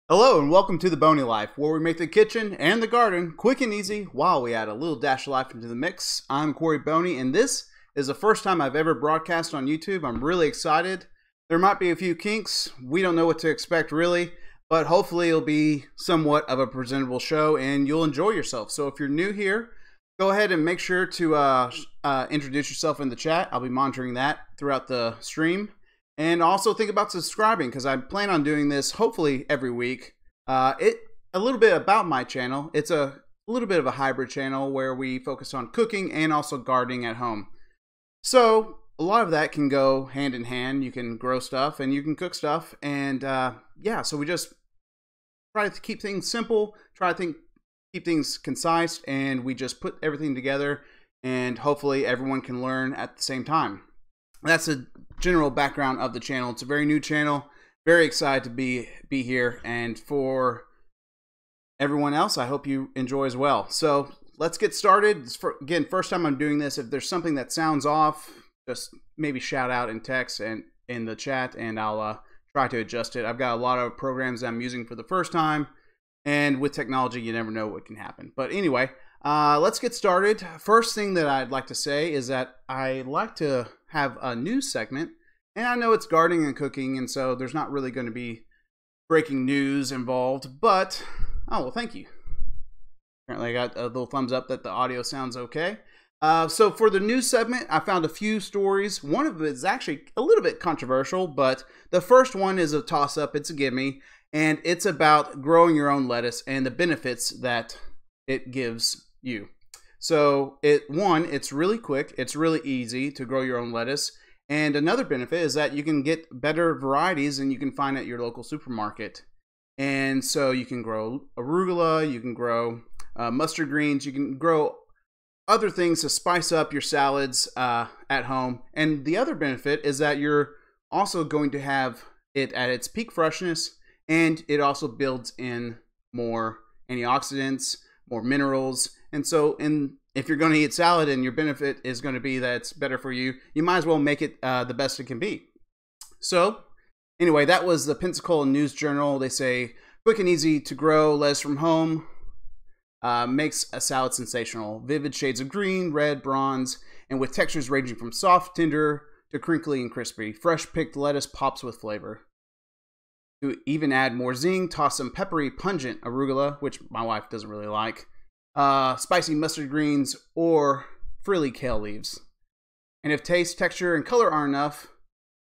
Hello and welcome to the Boney Life, where we make the kitchen and the garden quick and easy while we add a little dash of life into the mix. I'm Corey Boney, and this is the first time I've ever broadcast on YouTube. I'm really excited. There might be a few kinks. We don't know what to expect really, but hopefully it'll be somewhat of a presentable show and you'll enjoy yourself. So if you're new here, go ahead and make sure to introduce yourself in the chat. I'll be monitoring that throughout the stream. And also think about subscribing, because I plan on doing this hopefully every week. A little bit about my channel. It's a little bit of a hybrid channel where we focus on cooking and also gardening at home. So a lot of that can go hand in hand. You can grow stuff and you can cook stuff. And yeah, so we just try to keep things simple, keep things concise, and we just put everything together and hopefully everyone can learn at the same time. That's the general background of the channel. It's a very new channel. Very excited to be here, and for everyone else, I hope you enjoy as well. So let's get started. Again, first time I'm doing this. If there's something that sounds off, just maybe shout out in text and in the chat, and I'll try to adjust it. I've got a lot of programs I'm using for the first time, and with technology, you never know what can happen. But anyway, let's get started. First thing that I'd like to say is that I like to have a news segment, and I know it's gardening and cooking, and so there's not really going to be breaking news involved, but oh well, thank you. Apparently I got a little thumbs up that the audio sounds okay. So for the news segment, I found a few stories. One of them is actually a little bit controversial, but the first one is a toss-up. It's a gimme, and it's about growing your own lettuce and the benefits that it gives you. So it's really quick, it's really easy to grow your own lettuce, and another benefit is that you can get better varieties than you can find at your local supermarket. And so you can grow arugula, you can grow mustard greens, you can grow other things to spice up your salads at home. And the other benefit is that you're also going to have it at its peak freshness, and it also builds in more antioxidants, more minerals. And so if you're going to eat salad and your benefit is going to be that it's better for you, you might as well make it the best it can be. So anyway, that was the Pensacola News Journal. They say, quick and easy to grow lettuce from home, makes a salad sensational. Vivid shades of green, red, bronze, and with textures ranging from soft, tender, to crinkly and crispy. Fresh picked lettuce pops with flavor. To even add more zing, toss some peppery, pungent arugula, which my wife doesn't really like, spicy mustard greens, or frilly kale leaves. And if taste, texture, and color aren't enough,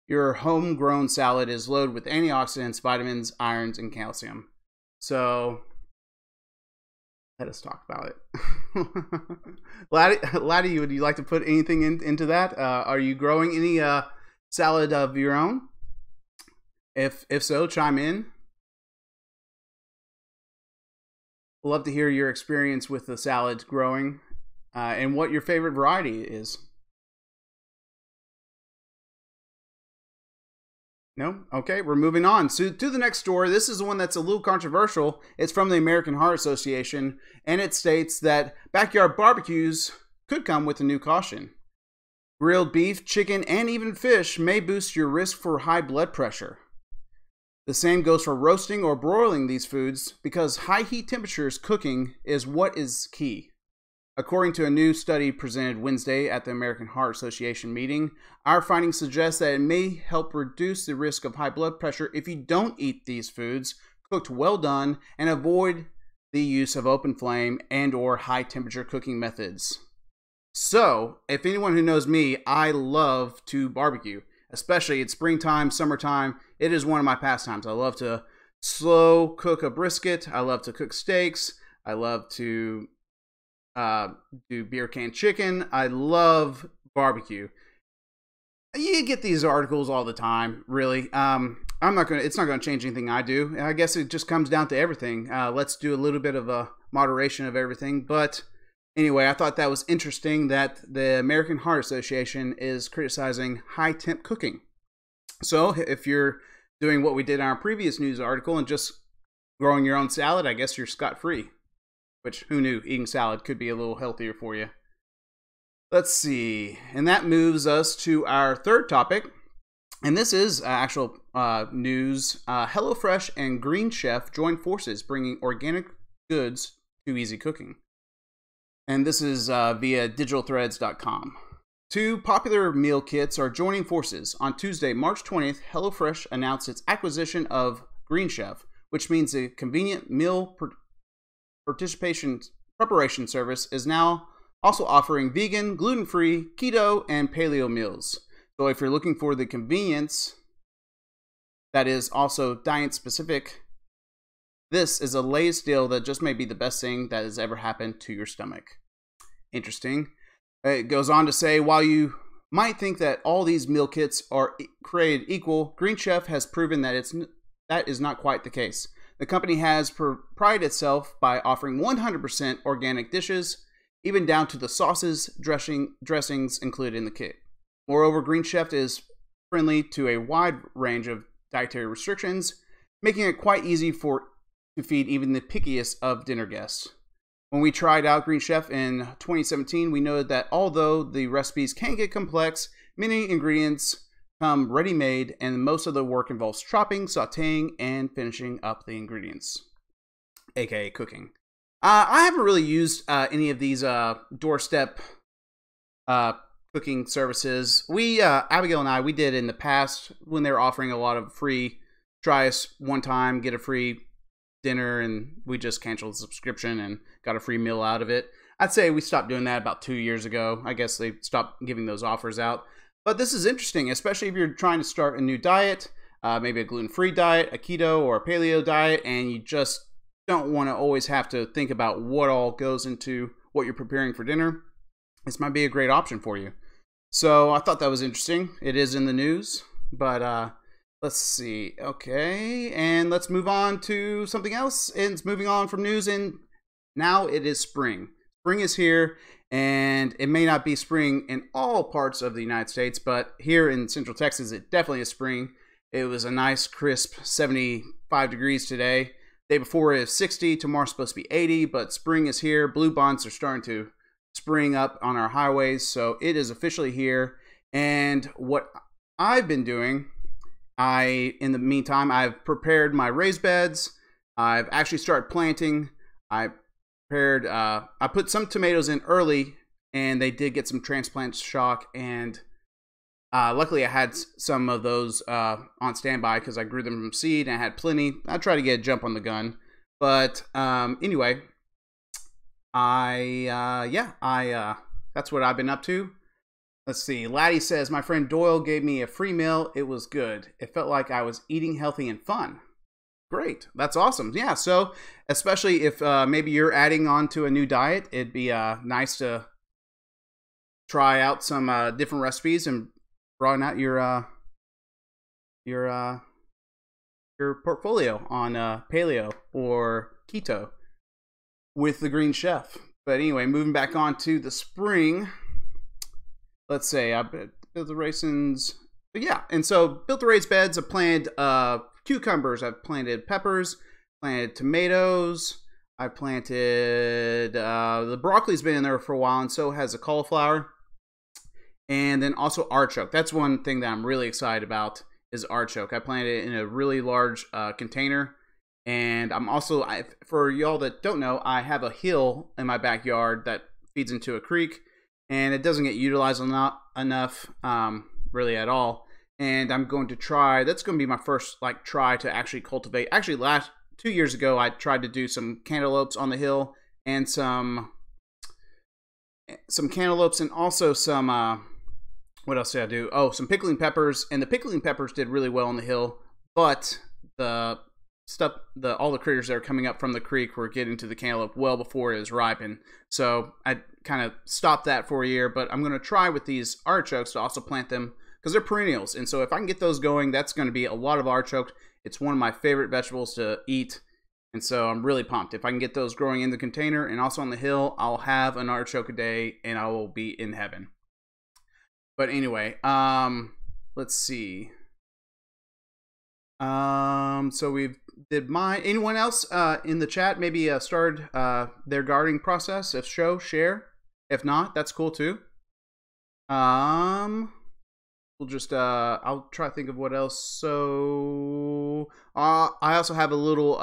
your homegrown salad is loaded with antioxidants, vitamins, irons, and calcium. So let us talk about it. Laddie, would you like to put anything into that? Are you growing any salad of your own? If so, chime in. Love to hear your experience with the salad growing and what your favorite variety is. No? Okay, we're moving on. So to the next story. This is the one that's a little controversial. It's from the American Heart Association, and it states that backyard barbecues could come with a new caution. Grilled beef, chicken, and even fish may boost your risk for high blood pressure. The same goes for roasting or broiling these foods, because high heat temperatures cooking is what is key. According to a new study presented Wednesday at the American Heart Association meeting, our findings suggest that it may help reduce the risk of high blood pressure if you don't eat these foods cooked well done and avoid the use of open flame and or high temperature cooking methods. So, if anyone who knows me, I love to barbecue. Especially it's springtime, summertime. It is one of my pastimes. I love to slow cook a brisket. I love to cook steaks. I love to do beer can chicken. I love barbecue. You get these articles all the time, really. It's not gonna change anything I do. I guess it just comes down to everything. Let's do a little bit of a moderation of everything. But anyway, I thought that was interesting that the American Heart Association is criticizing high temp cooking. So if you're doing what we did in our previous news article and just growing your own salad, I guess you're scot-free. Which, who knew, eating salad could be a little healthier for you. Let's see. And that moves us to our third topic, And this is actual news. HelloFresh and Green Chef join forces, bringing organic goods to easy cooking. And this is via digitalthreads.com. Two popular meal kits are joining forces. On Tuesday, March 20th, HelloFresh announced its acquisition of Green Chef, which means a convenient meal preparation service is now also offering vegan, gluten-free, keto, and paleo meals. So if you're looking for the convenience that is also diet-specific, this is a latest deal that just may be the best thing that has ever happened to your stomach. Interesting. It goes on to say, while you might think that all these meal kits are created equal, Green Chef has proven that that is not quite the case. The company has prided itself by offering 100% organic dishes, even down to the sauces, dressings included in the kit. Moreover, Green Chef is friendly to a wide range of dietary restrictions, making it quite easy to feed even the pickiest of dinner guests. When we tried out Green Chef in 2017, we noted that although the recipes can get complex, many ingredients come ready-made, and most of the work involves chopping, sauteing, and finishing up the ingredients, aka cooking. I haven't really used any of these doorstep cooking services. Abigail and I, we did in the past when they were offering a lot of free, try us one time, get a free dinner, and we just canceled the subscription and got a free meal out of it. I'd say we stopped doing that about 2 years ago. I guess they stopped giving those offers out. But this is interesting, especially if you're trying to start a new diet, maybe a gluten-free diet, a keto or a paleo diet, and you just don't want to always have to think about what all goes into what you're preparing for dinner. This might be a great option for you. So I thought that was interesting. It is in the news, but let's see. Okay, and let's move on to something else. It's moving on from news, and now it is spring. Spring is here, and it may not be spring in all parts of the United States, but here in Central Texas, it definitely is spring. It was a nice, crisp 75 degrees today. Day before it was 60. Tomorrow's supposed to be 80, but spring is here. Blue bonds are starting to spring up on our highways, so it is officially here. And what I've been doing, in the meantime, I've prepared my raised beds. I've actually started planting. I put some tomatoes in early, and they did get some transplant shock, and luckily I had some of those on standby because I grew them from seed and I had plenty. I tried to get a jump on the gun, but anyway, that's what I've been up to. Let's see. Laddie says, my friend Doyle gave me a free meal. It was good. It felt like I was eating healthy and fun. Great. That's awesome. Yeah, so especially if maybe you're adding on to a new diet, it'd be nice to try out some different recipes and broaden out your portfolio on paleo or keto with the Green Chef. But anyway, moving back on to the spring. Let's say I built the raisins. But yeah, and so built the raised beds. I planted cucumbers. I've planted peppers, planted tomatoes. I planted the broccoli's been in there for a while, and so has the cauliflower. And then also artichoke. That's one thing that I'm really excited about is artichoke. I planted it in a really large container. And I'm also, for y'all that don't know, I have a hill in my backyard that feeds into a creek. And it doesn't get utilized enough really at all. And I'm going to try, that's going to be my first try to actually cultivate. Actually, 2 years ago, I tried to do some cantaloupes on the hill and some cantaloupes and also some, what else did I do? Oh, some pickling peppers. And the pickling peppers did really well on the hill, but all the critters that are coming up from the creek were getting to the cantaloupe well before it was ripened. So I kind of stopped that for a year, but I'm going to try with these artichokes to also plant them because they're perennials. And so if I can get those going, that's going to be a lot of artichoke. It's one of my favorite vegetables to eat. And so I'm really pumped. If I can get those growing in the container and also on the hill, I'll have an artichoke a day and I will be in heaven. But anyway, let's see. So we've anyone else in the chat maybe started their gardening process? If so, share. If not, that's cool too. we'll just I'll try to think of what else. So I also have a little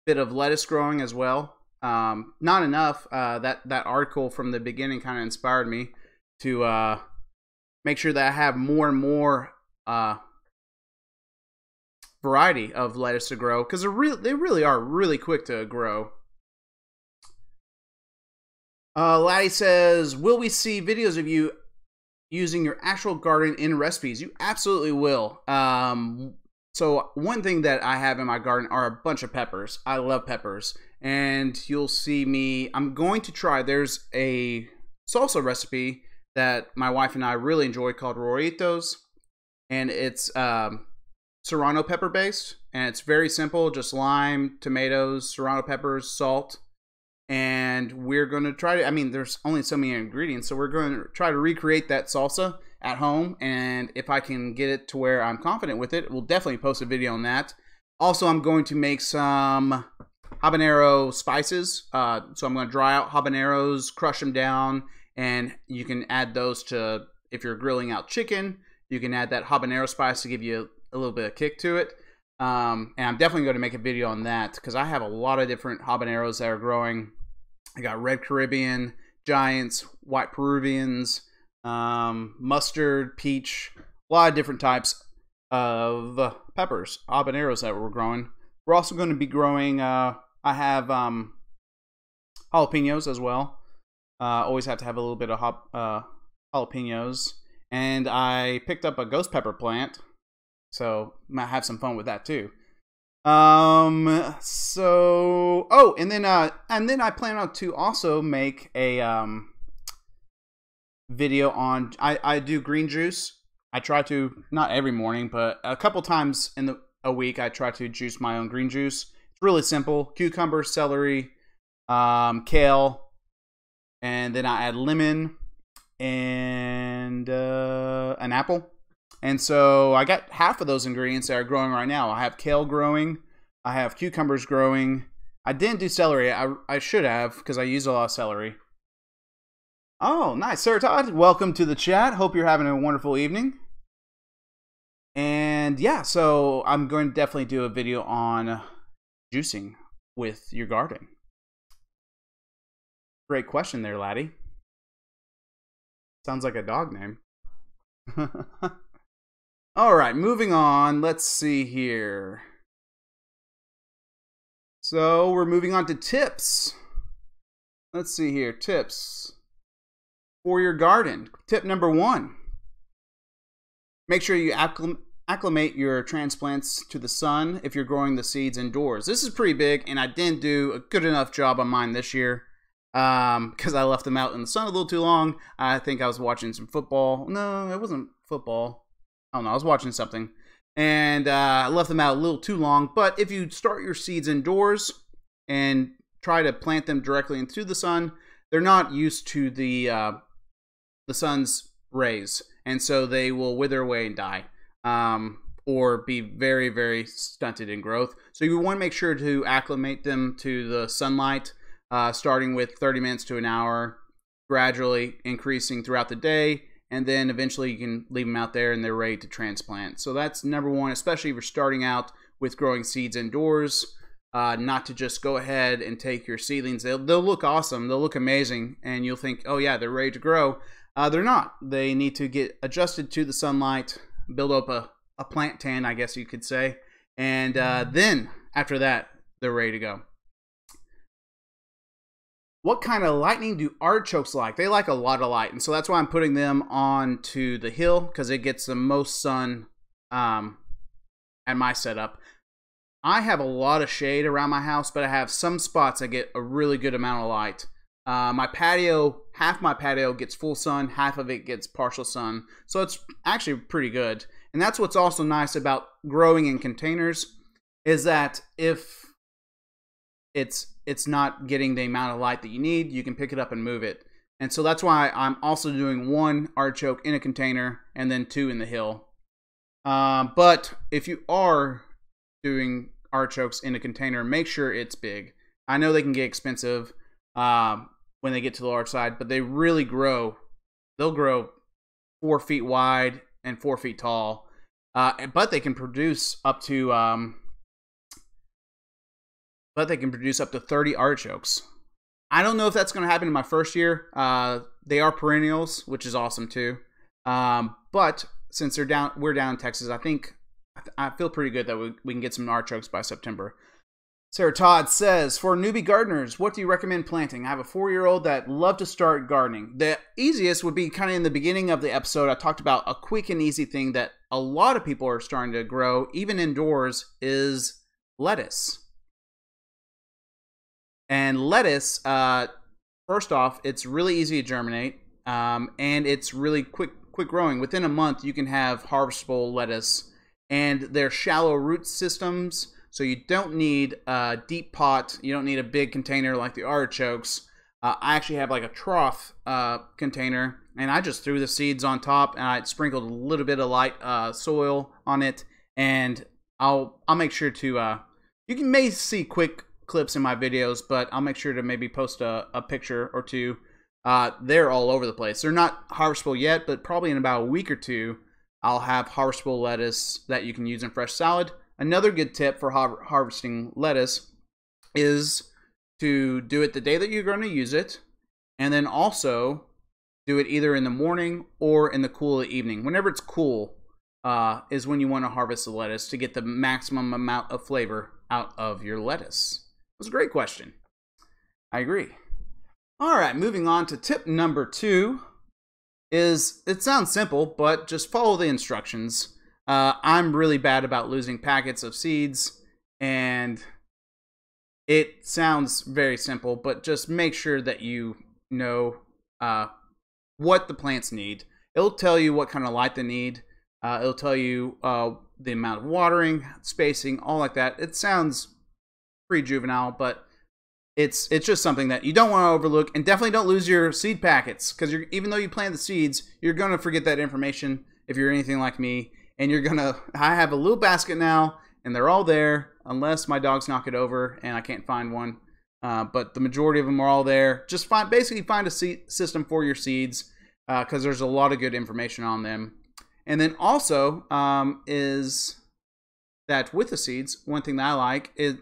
bit of lettuce growing as well. Not enough. That article from the beginning kind of inspired me to make sure that I have more and more variety of lettuce to grow, because they really are really quick to grow. Laddie says, will we see videos of you using your actual garden in recipes? You absolutely will. So one thing that I have in my garden are a bunch of peppers. I love peppers. And you'll see me, I'm going to try, there's a salsa recipe that my wife and I really enjoy called Roritos. And it's serrano pepper based. And it's very simple, just lime, tomatoes, serrano peppers, salt. And we're going to try to, I mean, there's only so many ingredients, so we're going to try to recreate that salsa at home. And if I can get it to where I'm confident with it, we'll definitely post a video on that. Also, I'm going to make some habanero spices. So I'm going to dry out habaneros, crush them down, and you can add those to, if you're grilling out chicken, you can add that habanero spice to give you a little bit of kick to it. And I'm definitely going to make a video on that, because I have a lot of different habaneros that are growing. I got red Caribbean, giants, white Peruvians, mustard, peach, a lot of different types of peppers, habaneros that we're growing. We're also going to be growing, I have jalapenos as well. Always have to have a little bit of jalapenos. And I picked up a ghost pepper plant, so might have some fun with that too. So, oh, and then I plan on to also make a video on, I do green juice. I try to, not every morning, but a couple times in a week, I try to juice my own green juice. It's really simple: cucumber, celery, kale, and then I add lemon and an apple. And so I got half of those ingredients that are growing right now. I have kale growing. I have cucumbers growing. I didn't do celery. I should have, because I use a lot of celery. Oh, nice. Sir Todd, welcome to the chat. Hope you're having a wonderful evening. And yeah, so I'm going to definitely do a video on juicing with your garden. Great question there, laddie. Sounds like a dog name. All right, moving on. Let's see here. So we're moving on to tips. Let's see here. Tips for your garden. Tip number 1. Make sure you acclimate your transplants to the sun if you're growing the seeds indoors. This is pretty big, and I didn't do a good enough job on mine this year because I left them out in the sun a little too long. I think I was watching some football. No, it wasn't football. I don't know, I was watching something, and I left them out a little too long. But if you start your seeds indoors and try to plant them directly into the sun, they're not used to the sun's rays, and so they will wither away and die, or be very, very stunted in growth. So you want to make sure to acclimate them to the sunlight, starting with 30 minutes to an hour, gradually increasing throughout the day. And then eventually you can leave them out there and they're ready to transplant. So that's number 1, especially if you're starting out with growing seeds indoors. Not to just go ahead and take your seedlings. They'll look awesome. They'll look amazing. And you'll think, oh yeah, they're ready to grow. They're not. They need to get adjusted to the sunlight, build up a plant tan, I guess you could say. And then after that, they're ready to go. What kind of lighting do artichokes like? They like a lot of light, and so that's why I'm putting them onto the hill, because it gets the most sun at my setup. I have a lot of shade around my house, but I have some spots that get a really good amount of light. My patio, half my patio gets full sun, half of it gets partial sun, so it's actually pretty good. And that's what's also nice about growing in containers, is that if it's not getting the amount of light that you need, you can pick it up and move it. And so that's why I'm also doing 1 artichoke in a container and then 2 in the hill. But if you are doing artichokes in a container, make sure it's big. I know they can get expensive when they get to the large side, but they really grow. They'll grow 4 feet wide and 4 feet tall. But they can produce up to 30 artichokes. I don't know if that's going to happen in my first year. They are perennials, which is awesome too. But since we're down in Texas, I feel pretty good that we can get some artichokes by September. Sarah Todd says, for newbie gardeners, what do you recommend planting? I have a 4-year-old that love to start gardening. The easiest would be kind of in the beginning of the episode. I talked about a quick and easy thing that a lot of people are starting to grow, even indoors, is lettuce. And lettuce, first off, it's really easy to germinate, and it's really quick growing. Within a month, you can have harvestable lettuce, and they're shallow root systems. So you don't need a deep pot. You don't need a big container like the artichokes. I actually have like a trough container, and I just threw the seeds on top, and I sprinkled a little bit of light soil on it. And I'll make sure to you may see quick clips in my videos, but I'll make sure to maybe post a picture or two. They're all over the place. They're not harvestable yet, but probably in about a week or two, I'll have harvestable lettuce that you can use in fresh salad. Another good tip for harvesting lettuce is to do it the day that you're going to use it, and then also do it either in the morning or in the cool of the evening. Whenever it's cool is when you want to harvest the lettuce to get the maximum amount of flavor out of your lettuce. It was a great question. I agree. All right, moving on to tip number 2 is, it sounds simple, but just follow the instructions. I'm really bad about losing packets of seeds, and it sounds very simple, but just make sure that you know what the plants need. It'll tell you what kind of light they need. It'll tell you the amount of watering, spacing, all like that. It sounds pretty juvenile, but it's just something that you don't want to overlook, and definitely don't lose your seed packets, because even though you plant the seeds, you're going to forget that information if you're anything like me. And I have a little basket now, and they're all there, unless my dogs knock it over and I can't find one. But the majority of them are all there. Just basically find a system for your seeds, because there's a lot of good information on them. And then also is that with the seeds, one thing that I like, it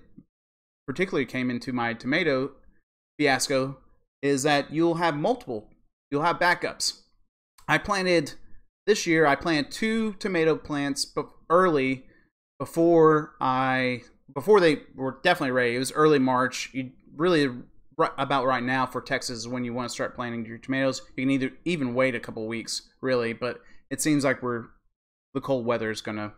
particularly came into my tomato fiasco, is that you'll have backups. This year, I planted 2 tomato plants early before they were definitely ready. It was early March. You really, about right now for Texas, is when you want to start planting your tomatoes. You can even wait a couple weeks, really, but it seems like the cold weather is going to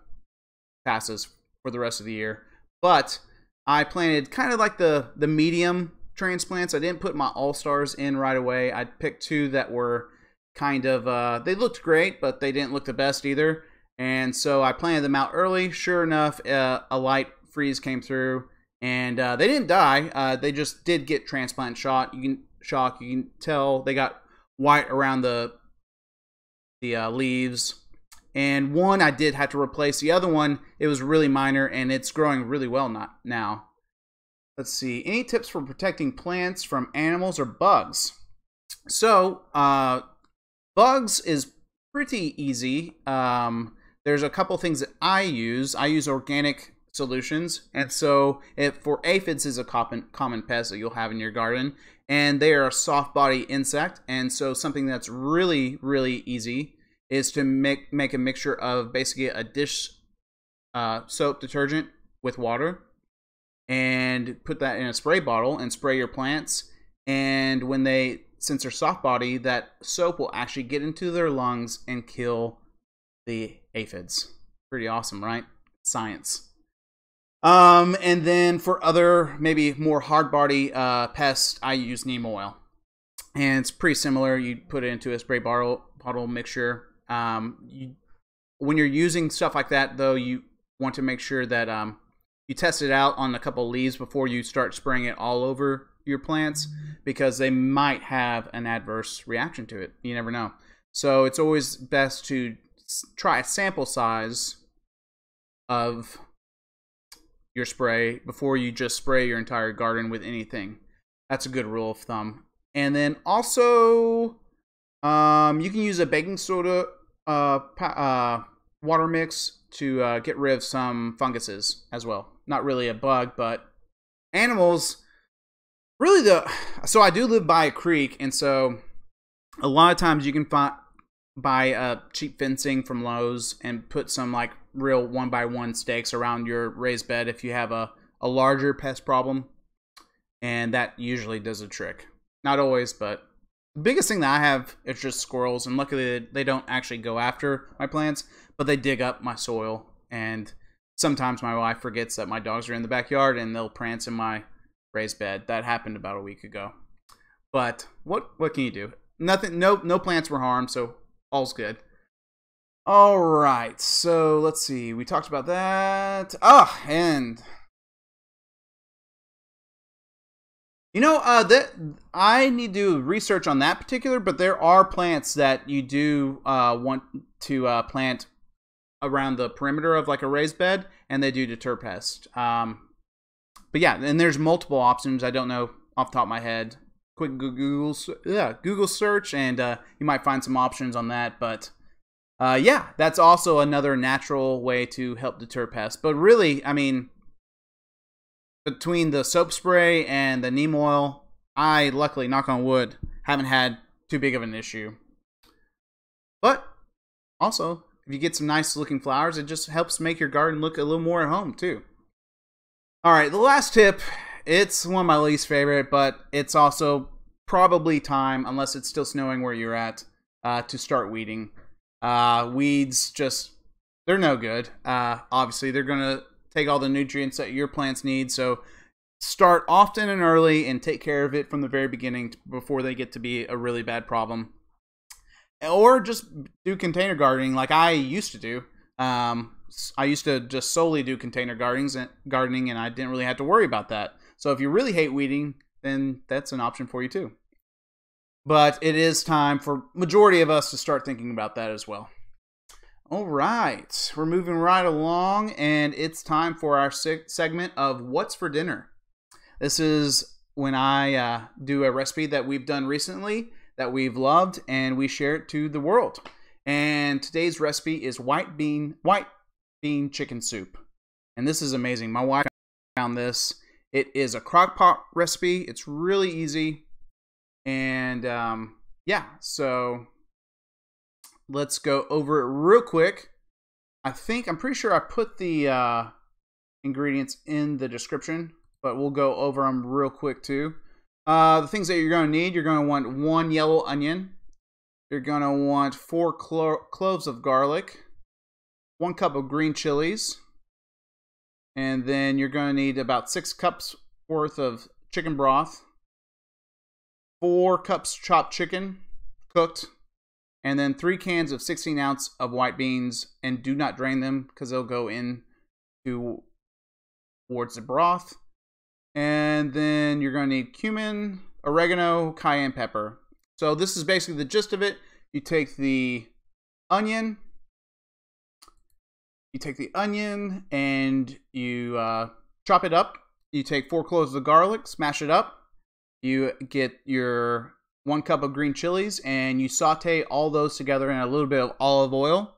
pass us for the rest of the year. But I planted kind of like the medium transplants. I didn't put my all-stars in right away. I picked 2 that were kind of, they looked great, but they didn't look the best either. And so I planted them out early. Sure enough, a light freeze came through, and they didn't die. They just did get transplant shock. You can tell they got white around the leaves. And one I did have to replace. The other one, it was really minor, and it's growing really well now. Let's see. Any tips for protecting plants from animals or bugs? So, bugs is pretty easy. There's a couple things that I use. I use organic solutions, and so for aphids is a common pest that you'll have in your garden, and they are a soft body insect. And so something that's really, really easy is to make a mixture of basically a dish soap detergent with water, and put that in a spray bottle and spray your plants. And since they're soft body, that soap will actually get into their lungs and kill the aphids. Pretty awesome, right? Science. And then for other, maybe more hard body pests, I use neem oil. And it's pretty similar. You put it into a spray bottle mixture. When you're using stuff like that, though, you want to make sure that you test it out on a couple leaves before you start spraying it all over your plants, because they might have an adverse reaction to it. You never know. So it's always best to try a sample size of your spray before you just spray your entire garden with anything. That's a good rule of thumb. And then also, you can use a baking soda water mix to get rid of some funguses as well. Not really a bug, but animals. Really, so I do live by a creek, and so a lot of times you can buy cheap fencing from Lowe's and put some like real 1x1 stakes around your raised bed if you have a larger pest problem, and that usually does a trick. Not always, but the biggest thing that I have is just squirrels, and luckily they don't actually go after my plants, but they dig up my soil, and sometimes my wife forgets that my dogs are in the backyard and they'll prance in my raised bed. That happened about a week ago. But what can you do? Nothing. No plants were harmed, so all's good. All right. So let's see. We talked about that. And you know, that I need to do research on that particular, but there are plants that you do want to plant around the perimeter of like a raised bed, and they do deter pests. But yeah, and there's multiple options. I don't know off the top of my head. Quick Google search, and you might find some options on that. But yeah, that's also another natural way to help deter pests. But really, I mean, between the soap spray and the neem oil, I luckily, knock on wood, haven't had too big of an issue. But also, if you get some nice looking flowers, it just helps make your garden look a little more at home too. All right, the last tip, it's one of my least favorite, but it's also probably time, unless it's still snowing where you're at, to start weeding. Weeds they're no good. Obviously, they're going to take all the nutrients that your plants need, so start often and early and take care of it from the very beginning before they get to be a really bad problem. Or just do container gardening like I used to do. I used to just solely do container gardening, and I didn't really have to worry about that. So if you really hate weeding, then that's an option for you too. But it is time for majority of us to start thinking about that as well. All right, we're moving right along, and it's time for our segment of What's for Dinner. This is when I do a recipe that we've done recently that we've loved, and we share it to the world. And today's recipe is white bean chicken soup. And this is amazing. My wife found this. It is a crock pot recipe. It's really easy. And yeah, so let's go over it real quick. I'm pretty sure I put the ingredients in the description, but we'll go over them real quick too. The things that you're going to need, you're going to want 1 yellow onion. You're going to want 4 cloves of garlic, 1 cup of green chilies, and then you're going to need about 6 cups worth of chicken broth, 4 cups chopped chicken, cooked, and then 3 cans of 16 ounce of white beans, and do not drain them because they'll go in towards the broth. And then you're going to need cumin, oregano, cayenne pepper. So this is basically the gist of it. You take the onion, and you chop it up. You take 4 cloves of garlic, smash it up. You get your 1 cup of green chilies, and you saute all those together in a little bit of olive oil.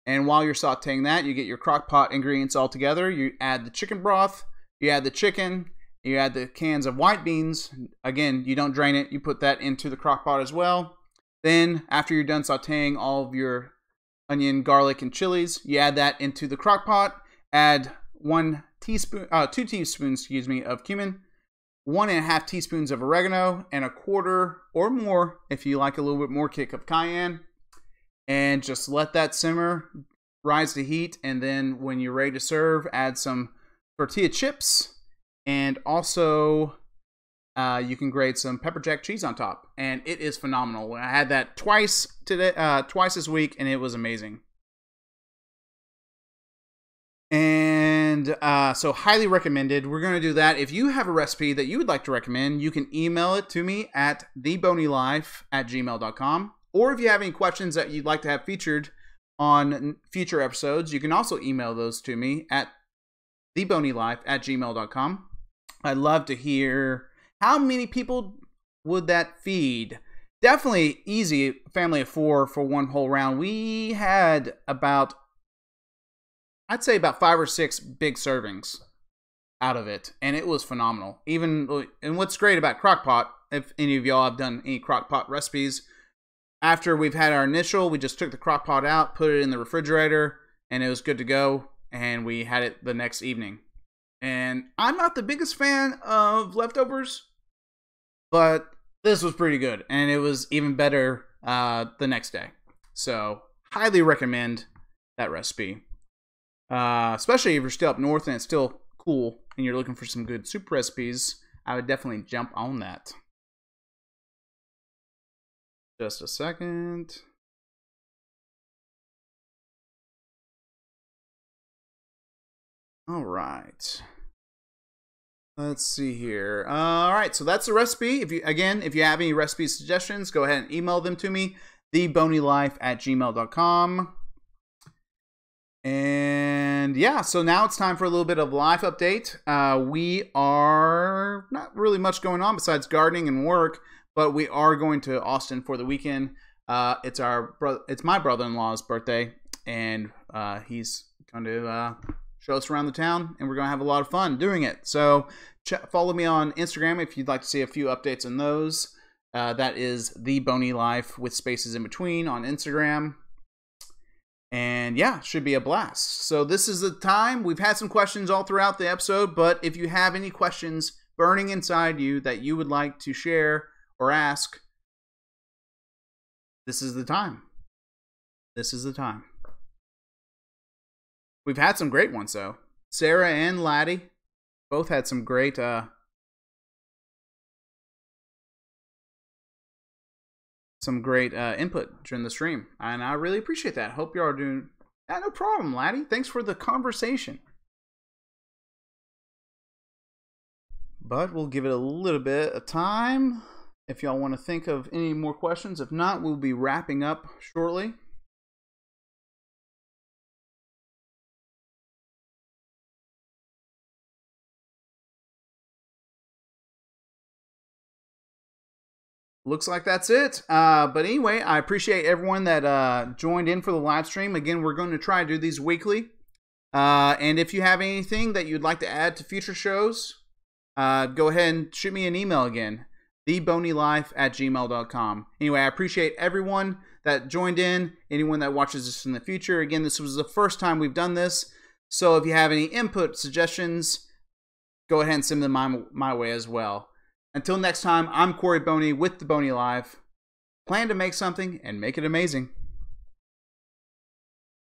And while you're sauteing that, you get your crock pot ingredients all together. You add the chicken broth, you add the chicken, you add the cans of white beans. Again, you don't drain it. You put that into the crock pot as well. Then, after you're done sauteing all of your onion, garlic, and chilies, you add that into the crock pot. Add 2 teaspoons, of cumin, 1.5 teaspoons of oregano, and 1/4 or more, if you like a little bit more kick, of cayenne. And just let that simmer, rise to heat, and then when you're ready to serve, add some tortilla chips. And also, you can grate some pepper jack cheese on top, and it is phenomenal. I had that twice this week, and it was amazing. And so, highly recommended. We're going to do that. If you have a recipe that you would like to recommend, you can email it to me at theboneylife@gmail.com. Or if you have any questions that you'd like to have featured on future episodes, you can also email those to me at theboneylife@gmail.com. I'd love to hear how many people would that feed. definitely easy. Family of 4 for one whole round. We had about, I'd say about 5 or 6 big servings out of it, and it was phenomenal. And what's great about crock pot, if any of y'all have done any crock pot recipes, after we've had our initial, we just took the crock pot out, put it in the refrigerator, and it was good to go, and we had it the next evening. And I'm not the biggest fan of leftovers, but this was pretty good, and it was even better the next day. So, highly recommend that recipe. Especially if you're still up north and it's still cool and you're looking for some good soup recipes, I would definitely jump on that. Just a second. All right. Let's see here. All right, so that's the recipe. If you have any recipe suggestions, go ahead and email them to me, theboneylife@gmail.com. And yeah, so now it's time for a little bit of life update. We are not really much going on besides gardening and work, but we are going to Austin for the weekend. It's my brother-in-law's birthday, and he's going to show us around the town, and we're going to have a lot of fun doing it. So follow me on Instagram if you'd like to see a few updates on those. That is The Boney Life with spaces in between on Instagram. And yeah, should be a blast. So this is the time. We've had some questions all throughout the episode, but if you have any questions burning inside you that you would like to share or ask, this is the time. This is the time. We've had some great ones, though. Sarah and Laddie both had some great input during the stream, and I really appreciate that. Hope you are doing. Yeah, no problem, Laddie. Thanks for the conversation. But we'll give it a little bit of time if y'all want to think of any more questions. If not, we'll be wrapping up shortly. Looks like that's it. But anyway, I appreciate everyone that joined in for the live stream. Again, we're going to try to do these weekly. And if you have anything that you'd like to add to future shows, go ahead and shoot me an email again, theboneylife@gmail.com. Anyway, I appreciate everyone that joined in, anyone that watches this in the future. Again, this was the first time we've done this. So if you have any input, suggestions, go ahead and send them my way as well. Until next time, I'm Corey Boney with the Boney Live. Plan to make something and make it amazing.